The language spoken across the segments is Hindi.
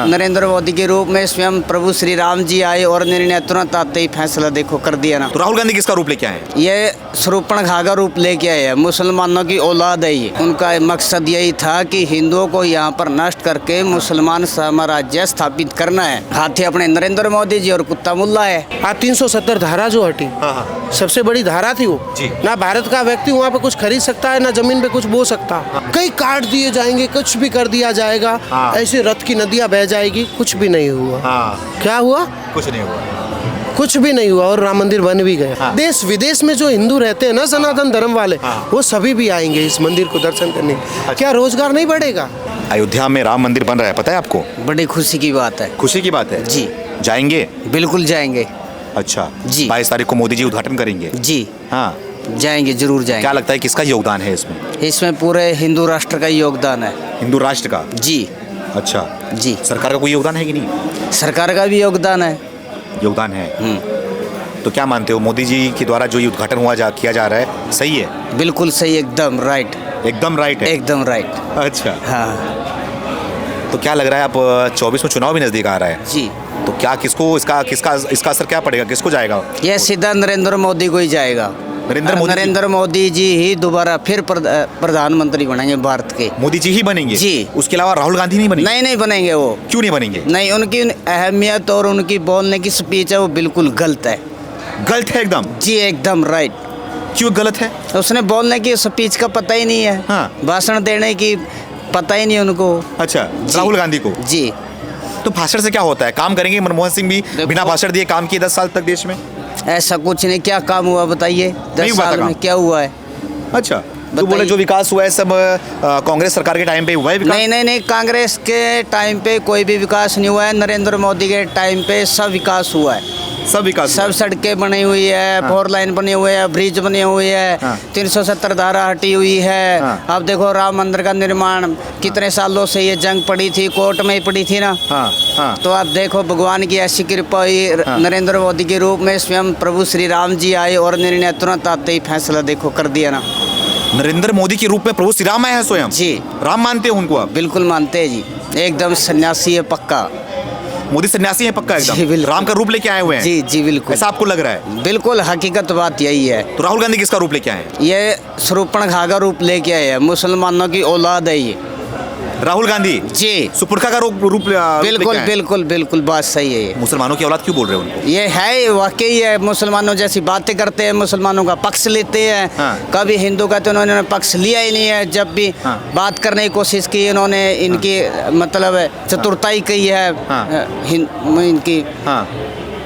नरेंद्र मोदी के रूप में स्वयं प्रभु श्री राम जी आए और निर्णय तुरंत आते ही फैसला देखो कर दिया ना। तो राहुल गांधी किसका रूप लेके आए हैं? ये शूर्पणखा का रूप लेके आए हैं, मुसलमानों की औलाद है ये। उनका मकसद यही था कि हिंदुओं को यहाँ पर नष्ट करके मुसलमान साम्राज्य स्थापित करना है। हाथी अपने नरेंद्र मोदी जी और कुत्ता मुल्ला है। 370 धारा जो हटी, सबसे बड़ी धारा थी वो जी। ना भारत का व्यक्ति वहाँ पे कुछ खरीद सकता है, ना जमीन पे कुछ बो सकता। कई काट दिए जाएंगे, कुछ भी कर दिया जाएगा, ऐसे रथ की नदियाँ बह जाएगी। कुछ भी नहीं हुआ। क्या हुआ? कुछ नहीं हुआ, कुछ भी नहीं हुआ और राम मंदिर बन भी गया। देश विदेश में जो हिंदू रहते हैं ना, सनातन धर्म वाले, वो सभी भी आएंगे इस मंदिर को दर्शन करने। क्या रोजगार नहीं बढ़ेगा? अयोध्या में राम मंदिर बन रहा है, पता है आपको? बड़ी खुशी की बात है। खुशी की बात है जी। जाएंगे? बिल्कुल जाएंगे अच्छा जी। 22 तारीख को मोदी जी उद्घाटन करेंगे। जी, हाँ, जाएंगे, जरूर क्या जाएंगे। लगता है किसका योगदान है इसमें? इसमें पूरे हिंदू राष्ट्र का योगदान है। हिंदू राष्ट्र का? जी अच्छा, जी। सरकार का कोई योगदान है कि नहीं? सरकार का भी योगदान है। योगदान है। तो क्या मानते हो, मोदी जी के द्वारा जो ये उद्घाटन किया जा रहा है, सही है? बिल्कुल सही, एकदम राइट। एकदम राइट है। एकदम राइट। अच्छा, हाँ तो क्या लग रहा है, अब 24 में चुनाव भी नजदीक आ रहा है, जी। तो क्या किसको इसका असर क्या पड़ेगा, किसको जाएगा? ये सीधा नरेंद्र मोदी को ही जाएगा। नरेंद्र मोदी जी ही दोबारा फिर प्रधानमंत्री बनेंगे भारत के। मोदी जी ही बनेंगे जी। उसके अलावा राहुल गांधी नहीं बनेंगे? नहीं बनेंगे वो। क्यों नहीं बनेंगे? नहीं, उनकी अहमियत और उनकी बोलने की स्पीच है वो बिल्कुल गलत है। गलत है एकदम? जी एकदम राइट। क्यों गलत है? उसने बोलने की स्पीच का पता ही नहीं है। हाँ। भाषण देने की पता ही नहीं उनको। अच्छा, राहुल गांधी को? जी। तो भाषण से क्या होता है? काम करेंगे? मनमोहन सिंह भी बिना भाषण दिए काम किए 10 साल तक देश में। ऐसा कुछ नहीं, क्या काम हुआ बताइए? 10 साल में क्या हुआ है? अच्छा, तो बोले जो विकास हुआ है सब कांग्रेस सरकार के टाइम पे हुआ है विकास? नहीं, कांग्रेस के टाइम पे कोई भी विकास नहीं हुआ है। नरेंद्र मोदी के टाइम पे सब विकास हुआ है। सब विकास, सब सड़कें बनी हुई है, 4 लाइन बने हुए हैं, ब्रिज बने हुए हैं, 370 धारा हटी हुई है। अब देखो राम मंदिर का निर्माण, कितने सालों से ये जंग पड़ी थी, कोर्ट में ही पड़ी थी ना। तो आप देखो भगवान की ऐसी कृपा हुई, नरेंद्र मोदी के रूप में स्वयं प्रभु श्री राम जी आए और निर्णय तुरंत आते ही फैसला देखो कर दिया ना। नरेंद्र मोदी के रूप में प्रभु श्री राम आए हैं स्वयं? जी। राम मानते हैं उनको आप? बिल्कुल मानते हैं जी, एकदम सन्यासी है पक्का। मोदी सन्यासी है पक्का जी, एकदम? बिल्कुल। राम का रूप लेके आए हुए हैं? जी बिल्कुल। ऐसा आपको लग रहा है? बिल्कुल हकीकत बात यही है। तो राहुल गांधी किसका रूप लेके आए हैं? ये शूर्पणखा का रूप लेके आए हैं, मुसलमानों की औलाद है ये। राहुल गांधी जी। सुपुर्खा का रूप बिल्कुल बात सही है ये। मुसलमानों की औलाद क्यों बोल रहे हैं उनको? ये है वाकई है, मुसलमानों जैसी बातें करते हैं, मुसलमानों का पक्ष लेते हैं। कभी हिंदू का तो उन्होंने पक्ष लिया ही नहीं है। जब भी बात करने की कोशिश की इन्होंने, इनकी मतलब चतुरताई की है इनकी,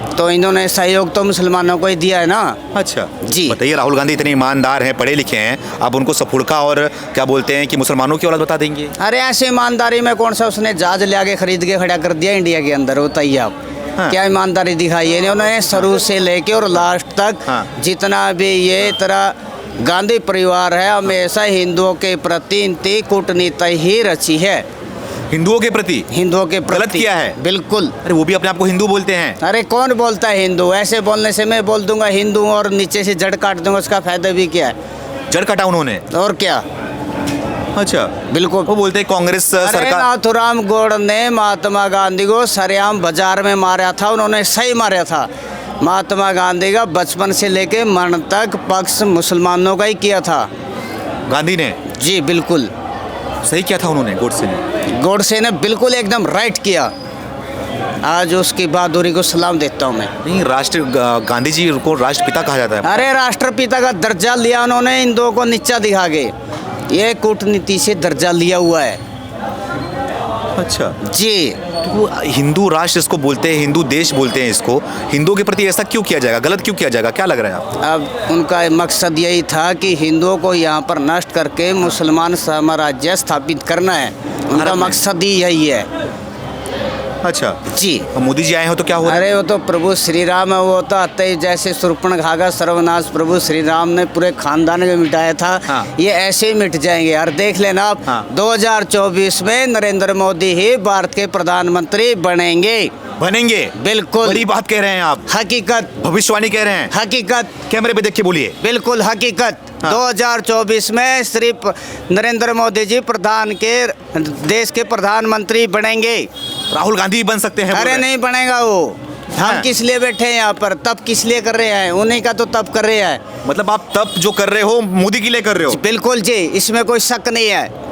तो इन्होंने सहयोग तो मुसलमानों को ही दिया है ना। अच्छा जी। बताइए, राहुल गांधी इतने ईमानदार हैं, पढ़े लिखे हैं, आप उनको सपुड़का और क्या बोलते हैं कि मुसलमानों की औलाद बता देंगे? अरे ऐसे ईमानदारी में कौन सा उसने जहाज ले आके खरीद के खड़ा कर दिया इंडिया के अंदर, बताइए आप। क्या ईमानदारी दिखाई है इन्होंने शुरू से लेके और लास्ट तक। जितना भी ये तरह गांधी परिवार है, हमेशा हिंदुओं के प्रति इनकी कूटनीति ही रची है। हिंदुओं के प्रति गलत किया है? बिल्कुल। अरे वो भी अपने आप को हिंदू बोलते हैं। अरे कौन बोलता है हिंदू? ऐसे बोलने से मैं बोल दूंगा हिंदू और नीचे से जड़ काट दूंगा, उसका फायदा भी क्या है? जड़ काटा उन्होंने? और क्या। अच्छा, बिल्कुल। वो बोलते हैं कांग्रेस सरकार। नाथूराम गौड़ ने महात्मा गांधी को सरेआम बाजार में मारा था, उन्होंने सही मारा था। महात्मा गांधी का बचपन से लेके मरण तक पक्ष मुसलमानों का ही किया था गांधी ने। जी बिल्कुल सही किया था उन्होंने, गोडसे ने बिल्कुल एकदम राइट किया। आज उसकी बहादुरी को सलाम देता हूँ मैं। नहीं, गांधी जी को राष्ट्रपिता कहा जाता है। अरे राष्ट्रपिता का दर्जा लिया उन्होंने हिंदुओं को नीचा दिखा के, ये कूटनीति से दर्जा लिया हुआ है। अच्छा जी। तो हिंदू राष्ट्र इसको बोलते हैं, हिंदू देश बोलते हैं इसको, हिंदुओं के प्रति ऐसा क्यों किया जाएगा, गलत क्यों किया जाएगा, क्या लग रहा है आपको? अब उनका मकसद यही था कि हिंदुओं को यहाँ पर नष्ट करके मुसलमान साम्राज्य स्थापित करना है, उनका मकसद ही यही है। अच्छा जी। मोदी जी आए हो तो क्या हो? अरे वो तो प्रभु श्री राम है, वो तो आते ही जैसे शूर्पणखा का सर्वनाश प्रभु श्री राम ने पूरे खानदान में मिटाया था, ये ऐसे ही मिट जाएंगे यार, देख लेना आप। 2024 में नरेंद्र मोदी ही भारत के प्रधानमंत्री बनेंगे। बिल्कुल बड़ी बात कह रहे हैं आप, हकीकत, भविष्यवाणी कह रहे हैं, हकीकत। कैमरे पे देख के बोलिए। बिल्कुल हकीकत। 2024 में सिर्फ नरेंद्र मोदी जी देश के प्रधानमंत्री बनेंगे। राहुल गांधी भी बन सकते हैं बोल अरे रहे हैं। नहीं बनेगा वो। हाँ। हम किस लिए बैठे हैं यहाँ पर, तब किस लिए कर रहे हैं, उन्हीं का तो तब कर रहे हैं। मतलब आप तब जो कर रहे हो मोदी के लिए कर रहे हो। बिल्कुल जी, इसमें कोई शक नहीं है।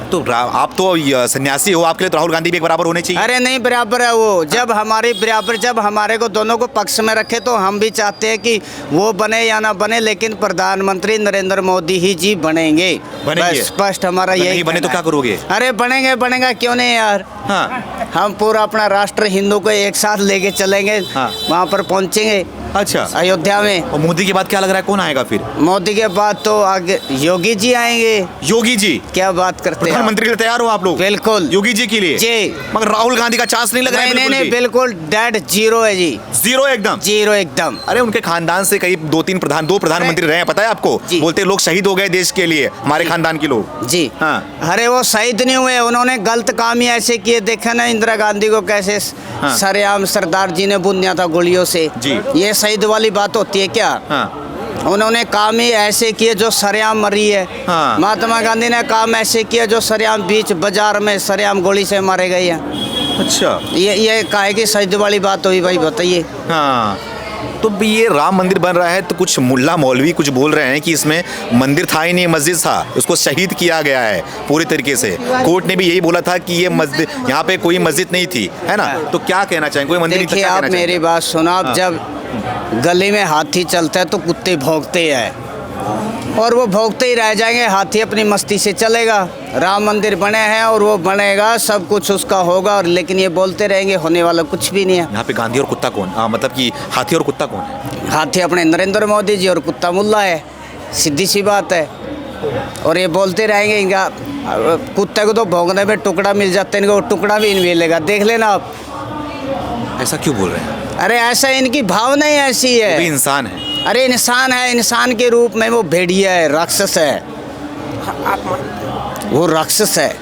तो आप तो सन्यासी हो, आपके लिए तो राहुल गांधी भी एक बराबर होने चाहिए। अरे नहीं बराबर है वो। जब हमारी बराबर, जब हमारे को दोनों को पक्ष में रखे तो हम भी चाहते हैं कि वो बने या ना बने, लेकिन प्रधानमंत्री नरेंद्र मोदी ही जी बनेंगे। बनेंगे। बस स्पष्ट हमारा अगर यही नहीं बने तो कहना क्या है। करोगे? अरे बनेंगे, बनेगा क्यों नहीं यार। हाँ। हम पूरा अपना राष्ट्र हिंदू को एक साथ लेके चलेंगे। हाँ। वहाँ पर पहुँचेंगे अच्छा। अयोध्या में। और मोदी के बाद क्या लग रहा है कौन आएगा फिर? मोदी के बाद तो आगे योगी जी आएंगे। योगी जी क्या बात करते हैं आप? प्रधानमंत्री के लिए तैयार हो आप लोग? बिल्कुल। योगी जी के लिए जी। मगर राहुल गांधी का चांस नहीं लग रहा है नहीं बिल्कुल नहीं भी। बिल्कुल डेड जीरो है जी। जीरो एकदम। जीरो एकदम। अरे उनके खानदान से कई दो प्रधानमंत्री रहे हैं, पता है आपको? जी। बोलते हैं, लोग शहीद हो गए देश के लिए, हमारे खानदान के लोग। जी हाँ। अरे वो शहीद नहीं हुए, उन्होंने गलत काम ही ऐसे किए। देखा ना इंदिरा गांधी को कैसे हाँ। सरेआम सरदार जी ने बुनिया था गोलियों से। जी। ये शहीद वाली बात होती है क्या? हाँ। उन्होंने काम ही ऐसे किए जो सरेआम मरी है। हाँ। महात्मा गांधी ने काम ऐसे किया जो सरेआम बीच बाजार में सरेआम गोली से मारे गए हैं। अच्छा। ये काहे की शहीद वाली बात हुई भाई, बताइए। हाँ। तो भी ये राम मंदिर बन रहा है तो कुछ मुल्ला मौलवी कुछ बोल रहे हैं कि इसमें मंदिर था ही नहीं, मस्जिद था, उसको शहीद किया गया है पूरी तरीके से। कोर्ट ने भी यही बोला था कि ये मस्जिद, यहाँ पे कोई मस्जिद नहीं थी, है ना? तो क्या कहना चाहेंगे, कोई मंदिर नहीं था, देखिए क्या आप कहना चाहेंगे? मेरी बात सुनो। आप जब गली में हाथी चलता है तो कुत्ते भौंकते हैं, और वो भौंकते ही रह जाएंगे। हाथी अपनी मस्ती से चलेगा। राम मंदिर बने हैं और वो बनेगा, सब कुछ उसका होगा, और लेकिन ये बोलते रहेंगे, होने वाला कुछ भी नहीं है। यहाँ पे गांधी और कुत्ता कौन? मतलब कि हाथी और कुत्ता कौन है? हाथी अपने नरेंद्र मोदी जी और कुत्ता मुल्ला है, सीधी सी बात है। और ये बोलते रहेंगे, इनका कुत्ते को तो भौंकने में टुकड़ा मिल जाता है, इनको टुकड़ा भी नहीं मिलेगा। देख लेना आप। ऐसा क्यों बोल रहे हैं? अरे ऐसा इनकी भावना ही ऐसी वो भी है। इंसान है। अरे इंसान है, इंसान के रूप में वो भेड़िया है, राक्षस है। वो राक्षस है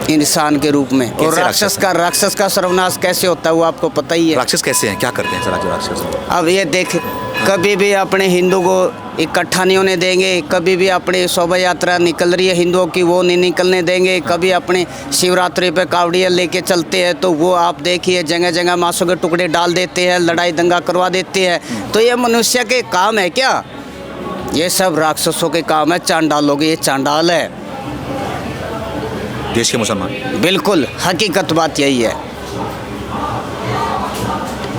इंसान के रूप में। और कैसे राक्षस राक्षस का सर्वनाश कैसे होता है वो आपको पता ही है। राक्षस कैसे हैं, क्या करते हैं सर राक्षस? अब ये देख, कभी भी अपने हिंदू को इकट्ठा नहीं होने देंगे, कभी भी अपनी शोभा यात्रा निकल रही है हिंदुओं की वो नहीं निकलने देंगे, कभी अपने शिवरात्रि पे कावड़िया लेके चलते हैं तो वो आप देखिए जगह जगह मांसों के टुकड़े डाल देते हैं, लड़ाई दंगा करवा देते हैं। तो ये मनुष्य के काम है क्या? ये सब राक्षसों के काम है, चांडालों के। ये चांडाल है देश के मुसलमान। बिल्कुल, हकीकत बात यही है।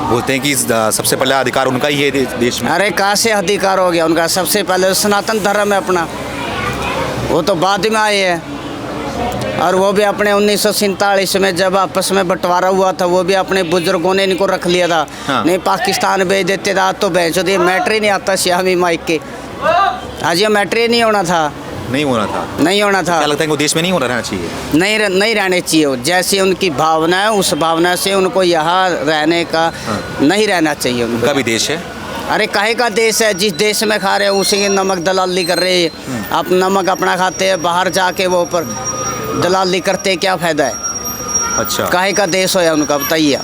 बोलते हैं कि सबसे पहला अधिकार उनका ही है देश में। अरे कहाँ से अधिकार हो गया उनका? सबसे पहले सनातन धर्म है अपना, वो तो बाद में आए हैं। और वो भी अपने 1947 में जब आपस में बंटवारा हुआ था, वो भी अपने बुजुर्गों ने इनको रख लिया था। हाँ। नहीं पाकिस्तान भेज देते था तो भेजो, ये मैटर ही नहीं आता श्यामी माइक के। आज ये मैटर ही नहीं होना था, नहीं होना था। नहीं होना था। क्या लगता है कि वो देश में नहीं रहना चाहिए? नहीं रहने चाहिए वो। जैसी उनकी भावना है उस भावना से उनको यहाँ रहने का नहीं रहना चाहिए उनको। उनका भी देश है। अरे काहे का देश है? जिस देश में खा रहे हैं उसी की नमक दलाली कर रहे हैं। आप नमक अपना खाते हैं, बाहर जाके वो ऊपर दलाली करते हैं, क्या फायदा है? अच्छा। काहे का देश हो या उनका, बताइए।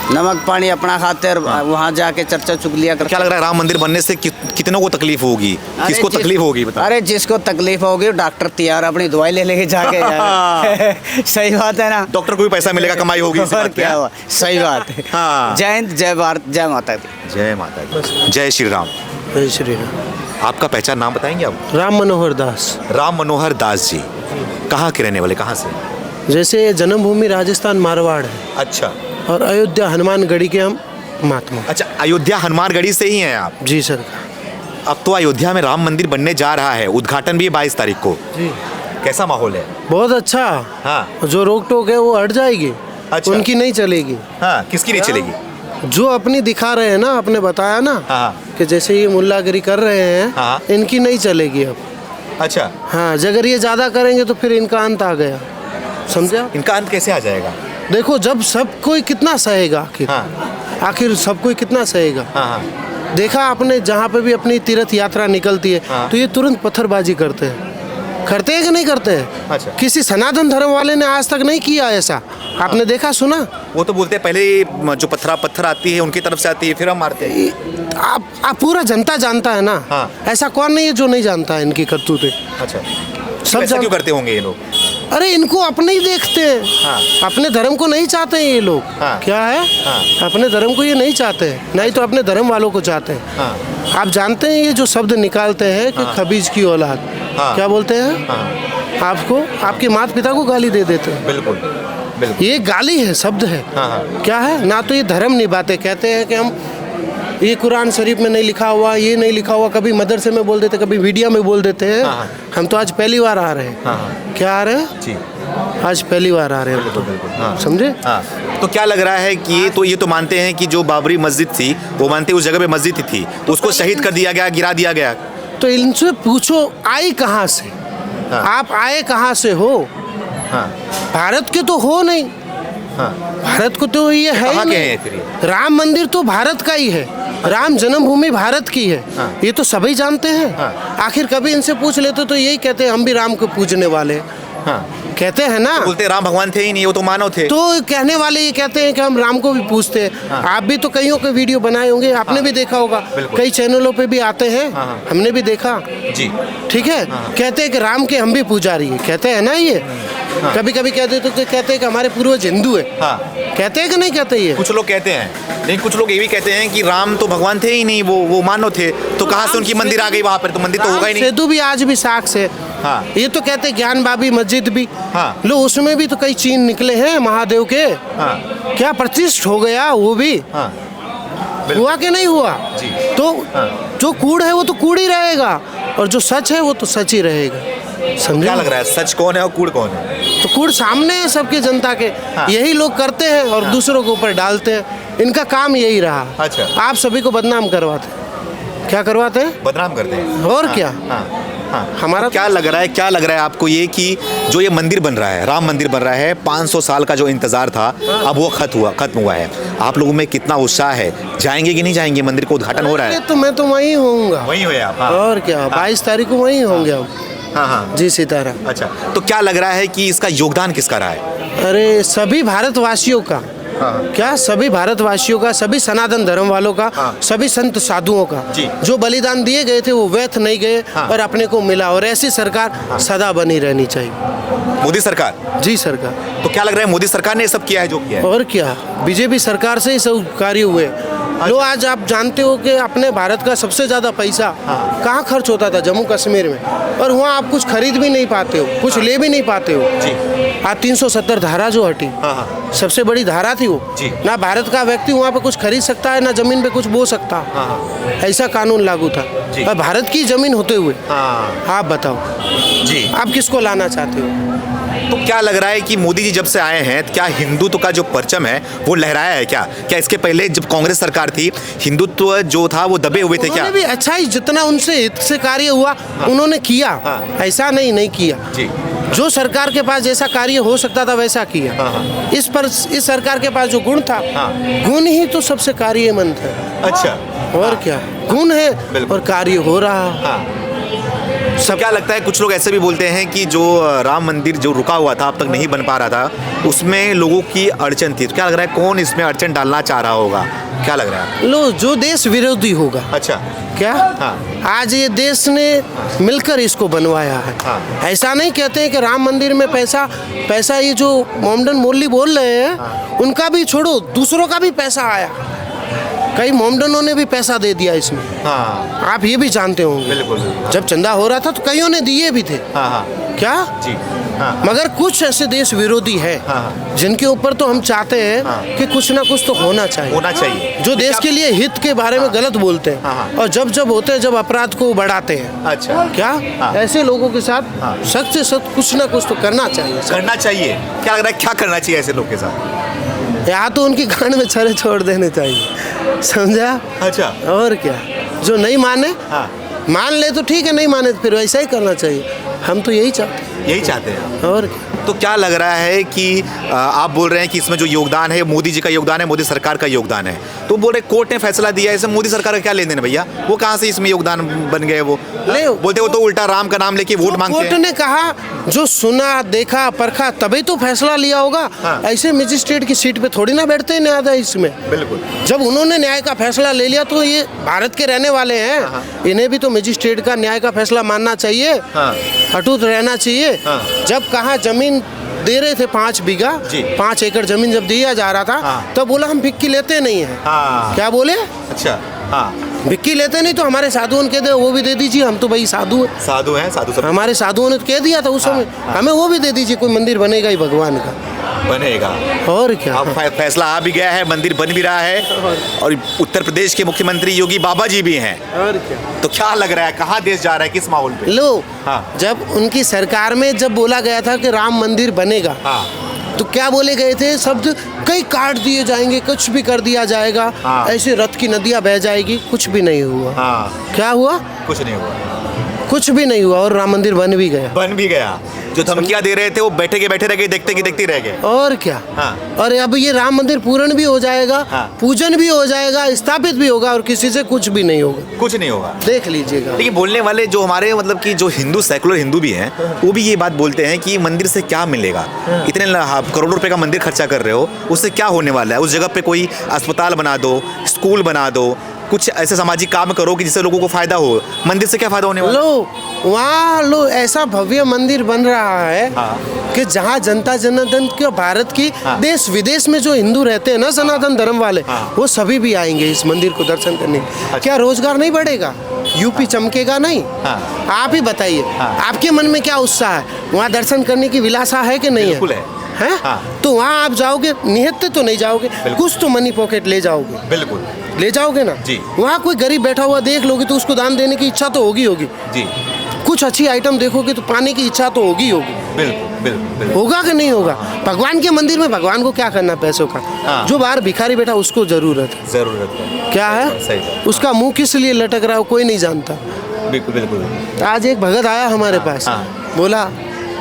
नमक पानी अपना खाते हैं और वहाँ जाके चर्चा चुगलियाँ करते। क्या लग रहा है राम मंदिर बनने से कितनों को तकलीफ होगी? किसको तकलीफ होगी बता? अरे जिसको तकलीफ होगी डॉक्टर तैयार अपनी दवाई ले लेके जाके जाए। सही बात है ना? डॉक्टर को भी पैसा मिलेगा, कमाई होगी। इसी और बात पे, क्या हुआ? सही बात है। हाँ। जय हिंद, जय भारत, जय माता दी। जय माता दी। जय श्री राम। जय श्री राम। आपका पहचान नाम बताएंगे आप? राम मनोहर दास। राम मनोहर दास जी कहाँ के रहने वाले, कहाँ से? जैसे जन्मभूमि राजस्थान मारवाड़ है, अच्छा। और अयोध्या हनुमानगढ़ी के हम महात्मा। अच्छा, अयोध्या हनुमानगढ़ी से ही हैं आप? जी सर। अब तो अयोध्या में राम मंदिर बनने जा रहा है, उद्घाटन भी 22 तारीख को। जी। कैसा माहौल है? बहुत अच्छा। हाँ। जो रोक टोक है वो हट जाएगी। अच्छा। उनकी नहीं चलेगी। हाँ, किसकी नहीं चलेगी? जो अपनी दिखा रहे हैं ना, आपने बताया ना हाँ। कि जैसे ये मुल्लागिरी कर रहे हैं, हाँ। इनकी नहीं चलेगी अब। अच्छा। हाँ, अगर ये ज़्यादा करेंगे तो फिर इनका अंत आ गया, समझा? इनका अंत कैसे आ जाएगा? देखो, जब सब कोई कितना सहेगा आखिर? हाँ। आखिर सब कोई कितना सहेगा? हाँ हाँ। देखा आपने, जहाँ पे भी अपनी तीर्थ यात्रा निकलती है हाँ। तो ये तुरंत पत्थरबाजी करते हैं कि नहीं करते हैं? अच्छा। किसी सनातन धर्म वाले ने आज तक नहीं किया ऐसा, आपने देखा सुना? वो तो बोलते हैं पहले जो पत्थर आती है उनकी तरफ से आती है, फिर हम मारते हैं। आप पूरा जनता जानता है ना। हाँ। ऐसा कौन नहीं है जो नहीं जानता है इनकी करतूतें? अच्छा। सब ऐसा क्यों करते होंगे ये लोग? अरे इनको अपने ही देखते हैं, अपने धर्म को नहीं चाहते हैं ये लोग। क्या है, अपने धर्म को ये नहीं चाहते हैं, नहीं तो अपने धर्म वालों को चाहते हैं। आप जानते हैं ये जो शब्द निकालते हैं कि खबीज की औलाद, क्या बोलते हैं? आपको आपके माता पिता को गाली दे देते हैं। बिल्कुल बिल्कुल, ये गाली है, शब्द है। क्या है, ना तो ये धर्म निभाते, कहते हैं कि हम ये कुरान शरीफ में नहीं लिखा हुआ, ये नहीं लिखा हुआ, कभी मदरसे में बोल देते, कभी मीडिया में बोल देते हैं। हम तो आज पहली बार आ रहे हैं। क्या आ रहे हैं जी, आज पहली बार आ रहे हैं, समझे? तो क्या लग रहा है कि ये तो मानते हैं कि जो बाबरी मस्जिद थी, वो मानते हैं उस जगह पे मस्जिद थी, उसको शहीद कर दिया गया, गिरा दिया गया। तो इनसे पूछो आई कहाँ से, आप आए कहाँ से हो? भारत के तो हो नहीं, भारत को तो ये है ही कहाँ के नहीं। हैं फिर ये? राम मंदिर तो भारत का ही है, राम जन्मभूमि भारत की है, ये तो सभी जानते हैं। आखिर कभी इनसे पूछ लेते तो यही कहते हैं हम भी राम को पूजने वाले हैं। कहते हैं ना, बोलते राम भगवान थे ही नहीं, वो तो मानव थे। तो कहने वाले ये कहते हैं कि हम राम को भी पूजते हैं। आप भी तो कईयों के वीडियो बनाए होंगे, आपने भी देखा होगा, कई चैनलों पे भी आते हैं, हमने भी देखा जी, ठीक है। कहते हैं कि राम के हम भी पुजारी है, कहते हैं ना ये। कभी कभी कहते तो कहते हैं कि हमारे पूर्वज हिंदू है, कहते हैं कि नहीं कहते? ये कुछ लोग कहते हैं, लेकिन कुछ लोग ये भी कहते हैं कि राम तो भगवान थे ही नहीं, वो मानव थे, तो कहाँ से उनकी मंदिर आ गई वहाँ पर? तो मंदिर तो होगा ही नहीं। सेतु भी आज भी साक्ष्य है। ये तो कहते हैं ज्ञान बाबी मस्जिद भी, लो उसमें भी तो कई चीन निकले हैं महादेव के। क्या प्रतिष्ठ हो गया वो भी? हुआ कि नहीं हुआ? तो जो कूड़ है वो तो कूड़ ही रहेगा, और जो सच है वो तो सच ही रहेगा। समझे? क्या लग रहा है, सच कौन है और कूड़ कौन है? तो कूड़ सामने है सबके, जनता के। यही लोग करते हैं और दूसरों के ऊपर डालते हैं, इनका काम यही रहा। अच्छा। आप सभी को बदनाम करवाते हैं। क्या करवाते हैं? बदनाम करते हैं। और क्या? हमारा क्या लग रहा है आपको ये कि जो ये मंदिर बन रहा है, राम मंदिर बन रहा है, 500 साल का जो इंतजार था अब वो खत्म हुआ है, आप लोगों में कितना उत्साह है? जाएंगे कि नहीं जाएंगे? मंदिर को उद्घाटन हो रहा है। तो मैं तो वहीं होऊंगा। वहीं हुए आप? और क्या, 22 तारीख को वहीं होंगे हम। जी सीताराम। अच्छा, तो क्या लग रहा है कि इसका योगदान किसका रहा है? अरे सभी भारतवासियों का। क्या सभी भारतवासियों का, सभी सनातन धर्म वालों का, सभी संत साधुओं का। जो बलिदान दिए गए थे वो व्यर्थ नहीं गए और अपने को मिला, और ऐसी सरकार सदा बनी रहनी चाहिए। मोदी सरकार? जी सरकार। तो क्या लग रहा है मोदी सरकार ने ये सब किया है जो किया है? और क्या, बीजेपी सरकार से ही सब कार्य हुए। लो आज आप जानते हो कि अपने भारत का सबसे ज्यादा पैसा कहाँ खर्च होता था? जम्मू कश्मीर में, और वहाँ आप कुछ खरीद भी नहीं पाते हो, कुछ ले भी नहीं पाते हो। आज 370 धारा जो हटी, सबसे बड़ी धारा थी वो। ना भारत का व्यक्ति वहाँ पे कुछ खरीद सकता है, ना जमीन पे कुछ बो सकता, ऐसा कानून लागू था। और भारत की जमीन होते हुए आप बताओ जी, आप किसको लाना चाहते हो? तो क्या लग रहा है कि मोदी जी जब से आए हैं, क्या हिंदुत्व का जो परचम है वो लहराया है क्या? क्या इसके पहले जब कांग्रेस सरकार थी, हिंदुत्व जो था वो दबे हुए थे क्या? भी अच्छा ही जितना उनसे हित से कार्य हुआ उन्होंने किया, ऐसा नहीं किया जी। जो सरकार के पास जैसा कार्य हो सकता था वैसा किया। इस सरकार के पास जो गुण था, गुण ही तो सबसे कार्यमंद है। अच्छा, और क्या, गुण है और कार्य हो रहा। सब क्या लगता है, कुछ लोग ऐसे भी बोलते हैं कि जो राम मंदिर जो रुका हुआ था, अब तक नहीं बन पा रहा था, उसमें लोगों की अड़चन थी। तो क्या लग रहा है कौन इसमें अड़चन डालना चाह रहा होगा? क्या लग रहा है? लो, जो देश विरोधी होगा। अच्छा, क्या? आज ये देश ने मिलकर इसको बनवाया है। ऐसा नहीं कहते हैं कि राम मंदिर में पैसा ये जो मोहम्मदन मोल्ली बोल रहे हैं उनका भी छोड़ो, दूसरों का भी पैसा आया। कई मोमडनों ने भी पैसा दे दिया इसमें। आप ये भी जानते होंगे। बिल्कुल। जब चंदा हो रहा था तो कईयों ने दिए भी थे। क्या जी? मगर कुछ ऐसे देश विरोधी है जिनके ऊपर तो हम चाहते हैं कि कुछ ना कुछ तो होना चाहिए, जो देश के लिए हित के बारे में गलत बोलते हैं और जब होते हैं, जब अपराध को बढ़ाते हैं। अच्छा, क्या ऐसे लोगों के साथ सख्त से सख्त कुछ ना कुछ तो करना चाहिए। क्या लग रहा है, क्या करना चाहिए ऐसे लोग के साथ? या तो उनकी कान में छड़े छोड़ देने चाहिए, समझा? अच्छा, और क्या, जो नहीं माने मान ले तो ठीक है, नहीं माने तो फिर वैसा ही करना चाहिए। हम तो यही चाहते हैं। और तो क्या लग रहा है कि आप बोल रहे हैं कि इसमें जो योगदान है मोदी जी का योगदान है, मोदी सरकार का योगदान है, तो बोल रहे कोर्ट ने फैसला दिया है, इसमें मोदी सरकार का क्या लेन देन भैया? वो कहाँ से इसमें योगदान बन गए? वो बोलते वो तो उल्टा राम का नाम लेके वोट मांगते हैं। कोर्ट ने कहा जो सुना, देखा, परखा तभी तो फैसला लिया होगा। ऐसे मजिस्ट्रेट की सीट पे थोड़ी ना बैठते हैं न्यायाधीश में। बिल्कुल। जब उन्होंने न्याय का फैसला ले लिया तो ये भारत के रहने वाले हैं, इन्हें भी तो मजिस्ट्रेट का न्याय का फैसला मानना चाहिए, अटूट रहना चाहिए। जब कहा जमीन जमीन दे रहे थे 5 बीघा, जी। 5 एकड़ जमीन जब दिया जा रहा था, हाँ। तब बोला हम भिक्की लेते नहीं है। क्या बोले? अच्छा, हाँ, भिक्की लेते नहीं तो हमारे साधुओं ने कह दे वो भी दे दीजिए, हम तो भाई साधु है। साधु हैं, साधु सब हमारे साधुओं ने तो कह दिया था उस समय, हमें वो भी दे दीजिए, कोई मंदिर बनेगा ही भगवान का। बनेगा। और क्या? अब फैसला आ भी गया है, मंदिर बन भी रहा है, और उत्तर प्रदेश के मुख्यमंत्री योगी बाबा जी भी हैं। और क्या? तो क्या लग रहा है, कहाँ देश जा रहा है, किस माहौल पे? लो, हाँ। जब उनकी सरकार में जब बोला गया था कि राम मंदिर बनेगा, हाँ, तो क्या बोले गए थे शब्द? कई काट दिए जाएंगे, कुछ भी कर दिया जाएगा, हाँ। ऐसे रथ की नदियां बह जाएगी। कुछ भी नहीं हुआ। हाँ, क्या हुआ? कुछ नहीं हुआ, कुछ भी नहीं हुआ, और राम मंदिर बन भी गया। बन भी गया। जो धमकियां दे रहे थे वो बैठे के बैठे रह गए, देखते की देखते रह गए। और क्या? हाँ। और अब ये राम मंदिर पूर्ण भी हो जाएगा, हाँ। पूजन भी हो जाएगा, स्थापित भी होगा, और किसी से कुछ भी नहीं होगा। कुछ नहीं होगा। देख लीजिएगा। लेकिन बोलने वाले जो हमारे मतलब कि जो हिंदू सेकुलर हिंदू भी हैं, वो भी ये बात बोलते हैं कि मंदिर से क्या मिलेगा, इतने करोड़ों रुपए का मंदिर खर्चा कर रहे हो, उससे क्या होने वाला है? उस जगह पे कोई अस्पताल बना दो, स्कूल बना दो, कुछ ऐसे सामाजिक काम करो कि जिससे लोगों को फायदा हो। मंदिर से क्या फायदा होने वाला? लो, वहाँ लो ऐसा भव्य मंदिर बन रहा है, हाँ। कि जहाँ जनता जनार्दन के भारत की, हाँ। देश विदेश में जो हिंदू रहते हैं ना, सनातन धर्म वाले, हाँ। वो सभी भी आएंगे इस मंदिर को दर्शन करने। क्या रोजगार नहीं बढ़ेगा? यूपी चमकेगा नहीं? हाँ। आप ही बताइए, हाँ। आपके मन में क्या उत्साह है? वहाँ दर्शन करने की विलासा है कि नहीं बिल्कुल है? है। हैं? हाँ। तो वहाँ आप जाओगे, निहत्ते तो नहीं जाओगे, कुछ तो मनी पॉकेट ले जाओगे। बिल्कुल ले जाओगे ना जी। वहाँ कोई गरीब बैठा हुआ देख लोगे तो उसको दान देने की इच्छा तो होगी जी। कुछ अच्छी आइटम देखोगे तो पाने की इच्छा तो होगी बिल्कुल बिल्कुल बिल्कुल। होगा कि नहीं होगा? भगवान के मंदिर में भगवान को क्या करना पैसों का? हाँ। जो बाहर भिखारी बैठा उसको जरूरत है। जरूरत है। क्या सही है? बात। उसका मुंह किस लिए लटक रहा है कोई नहीं जानता। बिल्कुल बिल्कुल। आज एक भगत आया हमारे पास, हाँ। बोला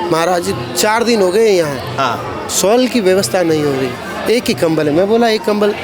महाराज जी 4 दिन हो गए यहाँ, हाँ, शॉल की व्यवस्था नहीं हो रही, एक ही कंबल है। मैं बोला एक कंबल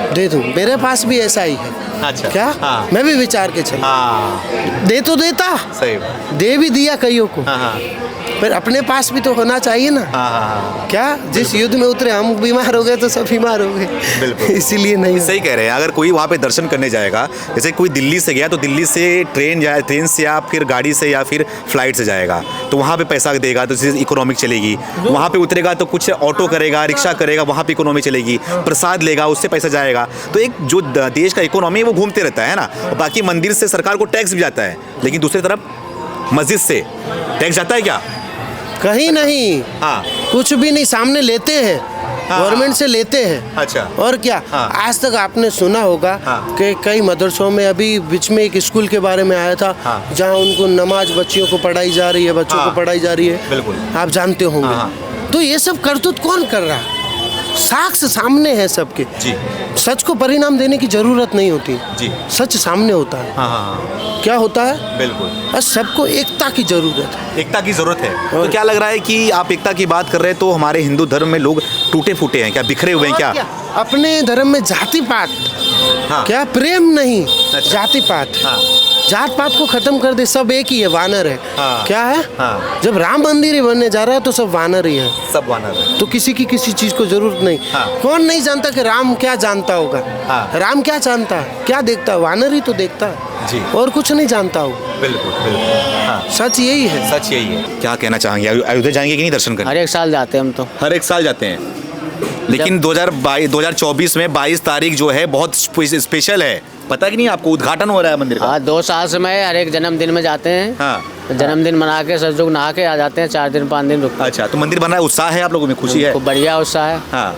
दे दूं, मेरे पास भी ऐसा ही है। अच्छा। क्या? हाँ। मैं भी विचार के चला, हाँ, दे तो देता, सही बात। दे भी दिया कईयों को, हाँ हाँ पर अपने पास भी तो होना चाहिए ना। हाँ हाँ। क्या? जिस युद्ध में उतरे हम बीमार हो गए तो सब बीमार हो गए। बिल्कुल। इसीलिए नहीं। सही कह रहे हैं। अगर कोई वहाँ पे दर्शन करने जाएगा, जैसे कोई दिल्ली से गया तो दिल्ली से ट्रेन से या फिर गाड़ी से या फिर फ्लाइट से जाएगा, तो वहाँ पे पैसा देगा तो इकोनॉमिक चलेगी। वहाँ पे उतरेगा तो कुछ ऑटो करेगा, रिक्शा करेगा, वहाँ पे इकोनॉमी चलेगी। प्रसाद लेगा, उससे पैसा जाएगा। तो एक जो देश का इकोनॉमी है वो घूमते रहता है ना। बाकी मंदिर से सरकार को टैक्स भी जाता है, लेकिन दूसरी तरफ मस्जिद से टैक्स जाता है क्या? कहीं नहीं। हाँ। कुछ भी नहीं, सामने लेते हैं, हाँ। गवर्नमेंट से लेते हैं। अच्छा। और क्या? हाँ। आज तक आपने सुना होगा हाँ। कि कई मदरसों में, अभी बीच में एक स्कूल के बारे में आया था, हाँ। जहाँ उनको नमाज बच्चियों को पढ़ाई जा रही है, बच्चों हाँ। को पढ़ाई जा रही है। बिल्कुल। आप जानते होंगे। हाँ। तो ये सब करतूत कौन कर रहा है? साक्ष्य सामने है सबके। जी। सच को परिणाम देने की जरूरत नहीं होती। जी। सच सामने होता है। हाँ हाँ हाँ, क्या होता है? बिल्कुल। बस सबको एकता की जरूरत है। एकता की जरूरत है। तो क्या लग रहा है कि आप एकता की बात कर रहे हैं, तो हमारे हिंदू धर्म में लोग टूटे फूटे हैं क्या, बिखरे हुए हैं क्या? अपने धर्म में जाति पात, हाँ। क्या प्रेम नहीं, अच्छा। जाति पात। हाँ। जात पात को खत्म कर दे, सब एक ही है, वानर है। हाँ। क्या है? हाँ। जब राम मंदिर ही बनने जा रहा है तो सब वानर ही है। सब वानर है। तो किसी की किसी चीज को जरूरत नहीं। हाँ। कौन नहीं जानता कि राम क्या जानता होगा? हाँ। राम क्या जानता है, क्या देखता है? वानर ही तो देखता है जी। और कुछ नहीं जानता हो। बिल्कुल बिल्कुल। हाँ, सच यही है। सच यही है। क्या कहना चाहेंगे, अयोध्या जाएंगे कि नहीं दर्शन करने? हर एक साल जाते हैं हम तो। हर एक साल जाते हैं, लेकिन 2024 में 22 तारीख जो है बहुत स्पेशल है, पता कि नहीं आपको? उद्घाटन हो रहा है मंदिर का। हाँ, 2 साल से मैं हर एक जन्मदिन में जाते हैं। हाँ। जन्मदिन मना के सब लोग नहा के आ जाते हैं, 4 दिन 5 दिन रुकते हैं। अच्छा, तो मंदिर बन रहा है, उत्साह है आप लोगों में, खुशी है? खूब बढ़िया उत्साह है। हाँ।